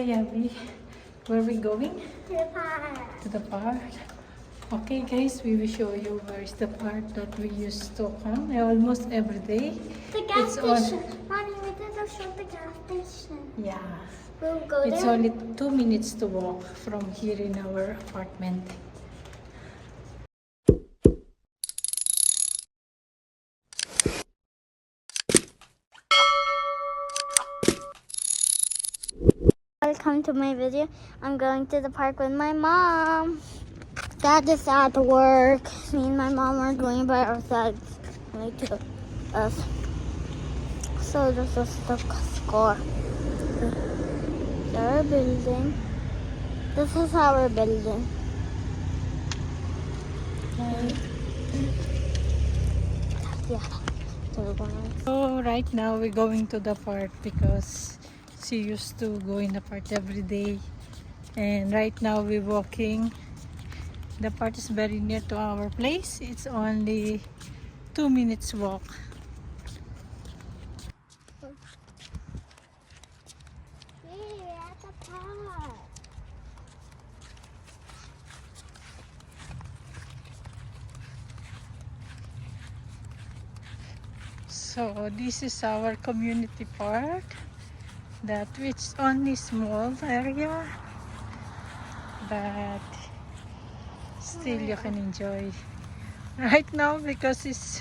Okay, Abby. Where are we going? To the park. To the park. Okay, guys, we will show you where is the park that we used to come almost every day. The gas It's on. station. Mommy, we didn't show the gas station. Yeah. We'll go It's there. only 2 minutes to walk from here in our apartment. Welcome to my video. I'm going to the park with my mom. Dad is at work. Me and my mom are going by ourselves. Like to us. So this is the score. Our building. This is our building. Yeah. So we're going. So right now we're going to the park because she used to go in the park every day. And right now we're walking. The park is very near to our place. It's only 2 minutes walk. Hey, at the park. So this is our community park that which only small area, but still you can enjoy right now because it's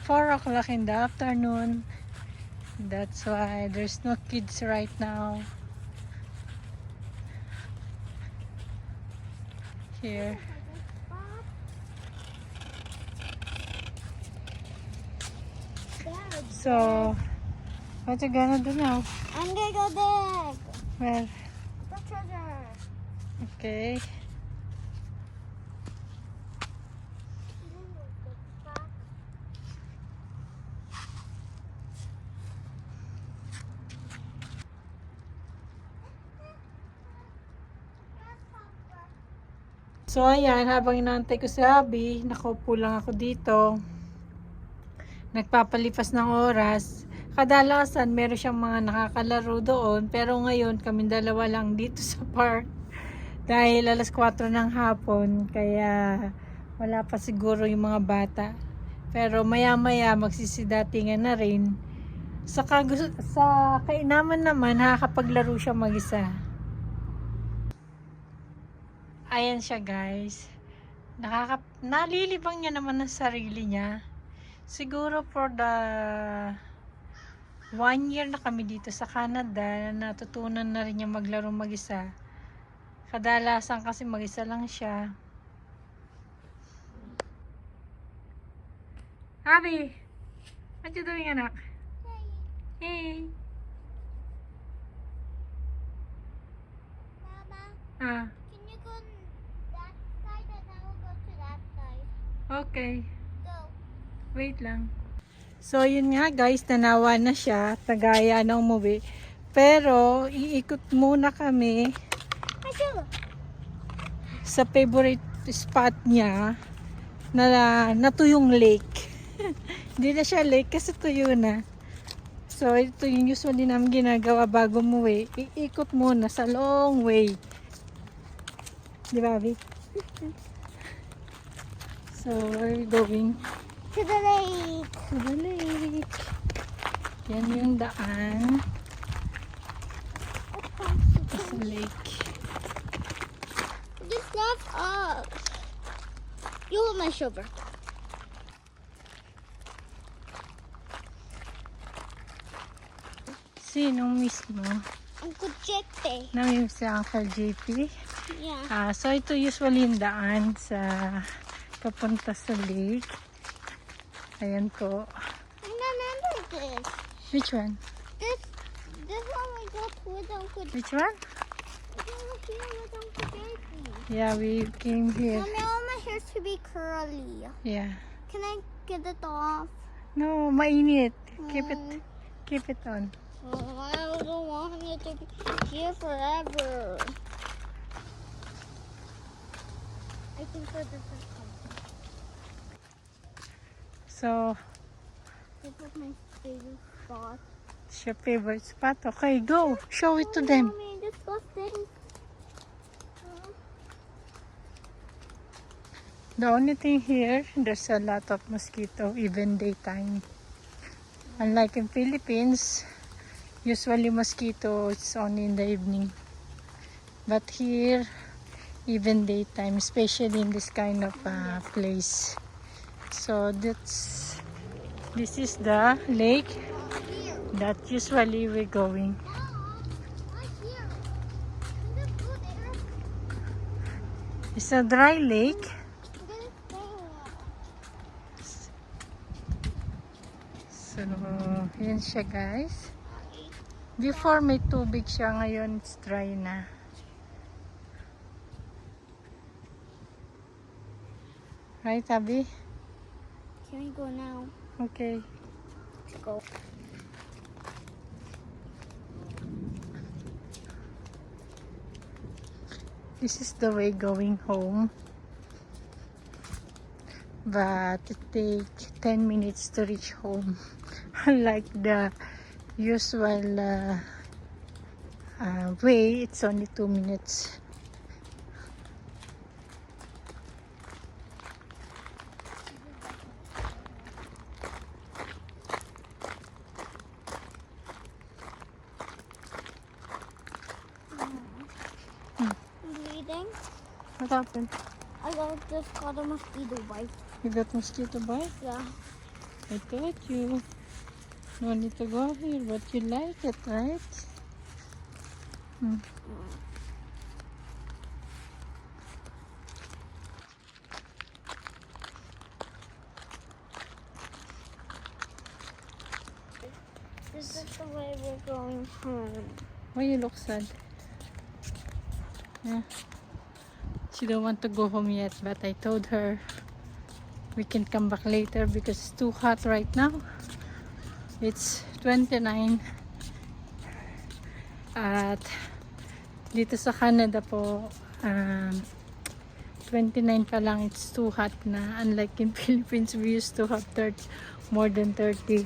4 o'clock in the afternoon. That's why there's no kids right now here. So what you gonna do now? I'm gonna go dig Well, the treasure. okay. So ayan, habang inaantay ko si Abby, nakaupo lang ako dito. Nagpapalipas ng oras. Kadalasan meron siyang mga nakakalaro doon, pero ngayon kami dalawa lang dito sa park. Dahil alas 4 ng hapon, kaya wala pa siguro yung mga bata. Pero maya maya magsisidatingan na rin. Sa kainaman naman, nakakapaglaro siya mag-isa. Ayan siya, guys. Nalilibang niya naman ng sarili niya. Siguro for the 1 year na kami dito sa Canada, natutunan na rin niya maglaro mag-isa. Kadalasan kasi mag-isa lang siya. Abby, what you doing, anak? Hey. Mama, Ah, can you go that side and I will go to that side? okay. Go. Wait lang. So, yun nga guys, tanawa na siya. Tagaya na umuwi. Pero, iikot muna kami sa favorite spot niya na tuyong lake. Hindi na siya lake kasi tuyo na. So, ito yung usually namin ginagawa bago umuwi. Iikot muna sa long way. Di ba, Abby? So, where are we going? To the lake. To the lake. Yan yung daan sa lake. Just left up. You hold my shoulder. Sinong mismo? Uncle Jeppe. Namin si Uncle JP. Yeah. So ito usually yung daan sa papunta sa lake. Ayan po. I remember this. Which one? This one we got with Uncle Jeppe. Which one? We were here with Uncle Jeppe. Yeah, we came here. Mommy, I want my hair to be curly. Yeah. Can I get it off? No, mainit. Keep it on. Oh, I don't want it to be here forever. I think for the first time. So, This is my favorite spot. It's your favorite spot. Okay, go. Show it to them. Mommy, disgusting. The only thing here, there's a lot of mosquito, even daytime. Unlike in Philippines, usually mosquito it's only in the evening. But here, even daytime, especially in this kind of place. So this is the lake that usually we're going. It's a dry lake. So, yan siya guys. Before may tubig siya, ngayon it's dry na. Right, Abby? Can we go now? Okay. Let's go. This is the way going home. But it takes 10 minutes to reach home. Unlike the usual way, it's only 2 minutes. Bleeding. What happened? I just got a mosquito bite. You got mosquito bite? Yeah. I told you. No need to go here, but you like it, right? This is the way we're going home. Why you look sad? Yeah. She don't want to go home yet, but I told her we can come back later because it's too hot right now. It's 29 at dito sa Canada po 29 pa lang, it's too hot na. Unlike in Philippines, we used to have more than 30.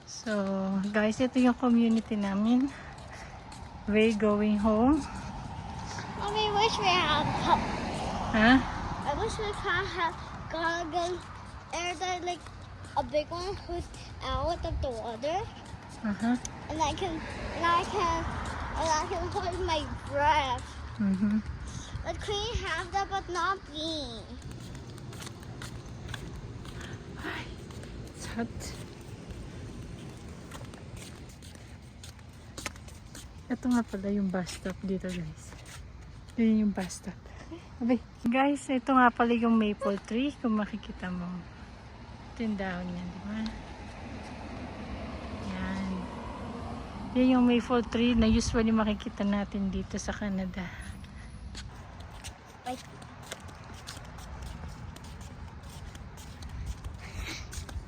So guys, ito yung community namin. Way going home. Mommy, wish we had cup. Huh? I wish we could have goggles. There's like a big one who's out of the water, Uh-huh. and I can hold my breath. Mm-hmm. But can you have that, but not me? It's hot. Ito nga pala yung bus stop dito guys. Yun yung bus stop. Abay. Guys, ito nga pala yung maple tree. Kung makikita mo. Ito yung dahon yan, di ba? Yan. Yan yung maple tree na usually makikita natin dito sa Canada. Like,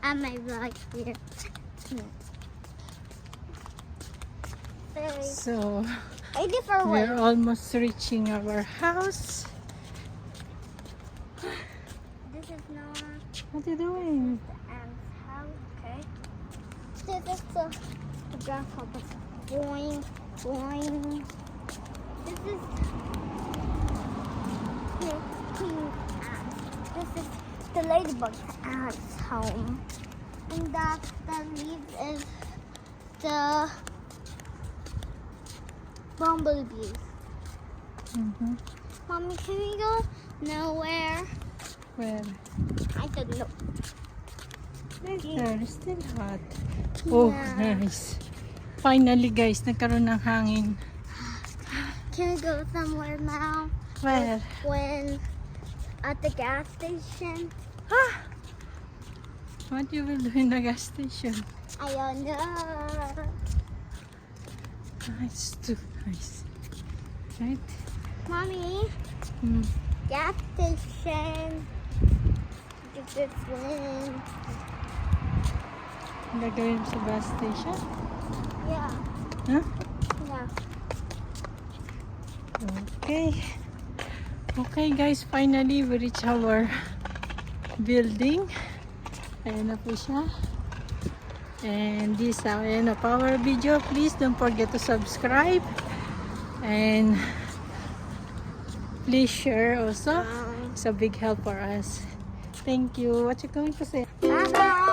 am I right here? So, I differ way. we're almost reaching our house. This is not What are you doing? the ant's house, okay? This is the grasshopper. Boing, boing. This is the king ant. This is the ladybug ant's home. And that leaves is the bumblebees. Mm-hmm. Mommy, can we go nowhere? Well, I don't know. later, it's still hot. Oh, Yeah. nice. Finally guys, nagkaroon ng hangin. Can we go somewhere now? Where? When at the gas station? What you will do in the gas station? I don't know. It's too nice. Right? Mommy, Mm. gas station. This one. Gagawin mo sa gas station? Yeah. Huh? Yeah. Okay. Okay guys, finally we reach our building. Ayan na po siya. And this ayan na po our video. Please don't forget to subscribe. And please share also. It's a big help for us. Thank you. What you going to say? Bye-bye.